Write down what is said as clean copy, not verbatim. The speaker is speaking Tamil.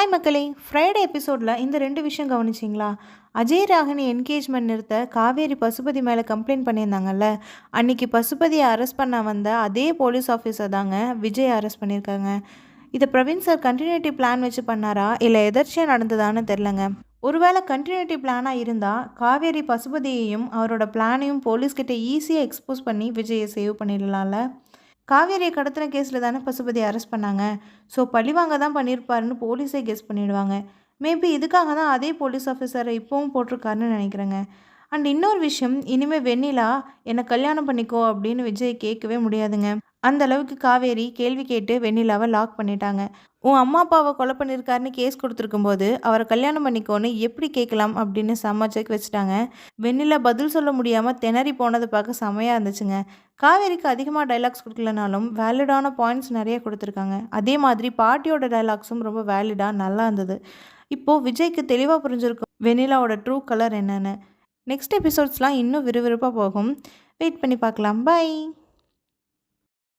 ஹாய் மக்களே! ஃப்ரைடே எபிசோடில் இந்த 2 விஷயம் கவனிச்சிங்களா? அஜய் ராகினி என்கேஜ்மெண்ட் நிறுத்த காவேரி பசுபதி மேலே கம்ப்ளைண்ட் பண்ணியிருந்தாங்கல்ல, அன்னைக்கு பசுபதியை அரெஸ்ட் பண்ண வந்த அதே போலீஸ் ஆஃபீஸர் தாங்க விஜய் அரெஸ்ட் பண்ணியிருக்காங்க. இதை பிரவீன் சார் கண்டினியூட்டி பிளான் வச்சு பண்ணாரா இல்லை எதர்ச்சியாக நடந்ததான்னு தெரிலங்க. ஒருவேளை கண்டினியூட்டி பிளானாக இருந்தால் காவேரி பசுபதியையும் அவரோட பிளானையும் போலீஸ்கிட்ட ஈஸியாக எக்ஸ்போஸ் பண்ணி விஜயை சேவ் பண்ணிடலாம்ல. காவேரியை கடத்தின கேஸில் தானே பசுபதி அரெஸ்ட் பண்ணாங்க. ஸோ பழிவாங்க தான் பண்ணியிருப்பாருன்னு போலீஸே கெஸ் பண்ணிடுவாங்க. மேபி இதுக்காக தான் அதே போலீஸ் ஆஃபீஸரை இப்போவும் போட்டிருக்காருன்னு நினைக்கிறேங்க. அண்ட் இன்னொரு விஷயம், இனிமேல் வெண்ணிலா என்னை கல்யாணம் பண்ணிக்கோ அப்படின்னு விஜய் கேட்கவே முடியாதுங்க. அந்த அளவுக்கு காவேரி கேள்வி கேட்டு வெண்ணிலாவை லாக் பண்ணிட்டாங்க. உன் அம்மா அப்பாவை கொலை பண்ணியிருக்காருன்னு கேஸ் கொடுத்துருக்கும்போது அவரை கல்யாணம் பண்ணிக்கோன்னு எப்படி கேட்கலாம் அப்படின்னு செம்ம செக் வச்சுட்டாங்க. வெண்ணிலா பதில் சொல்ல முடியாமல் திணறி போனதை பார்க்க செமையாக இருந்துச்சுங்க. காவேரிக்கு அதிகமாக டைலாக்ஸ் கொடுக்கலனாலும் வேலிடான பாயிண்ட்ஸ் நிறைய கொடுத்துருக்காங்க. அதே மாதிரி பாட்டியோட டைலாக்ஸும் ரொம்ப வேலிடாக நல்லா இருந்தது. இப்போது விஜய்க்கு தெளிவாக புரிஞ்சிருக்கும் வெண்ணிலாவோட ட்ரூ கலர் என்னென்னு. நெக்ஸ்ட் எபிசோட்ஸ்லாம் இன்னும் விறுவிறுப்பாக போகும். வெயிட் பண்ணி பார்க்கலாம். பை.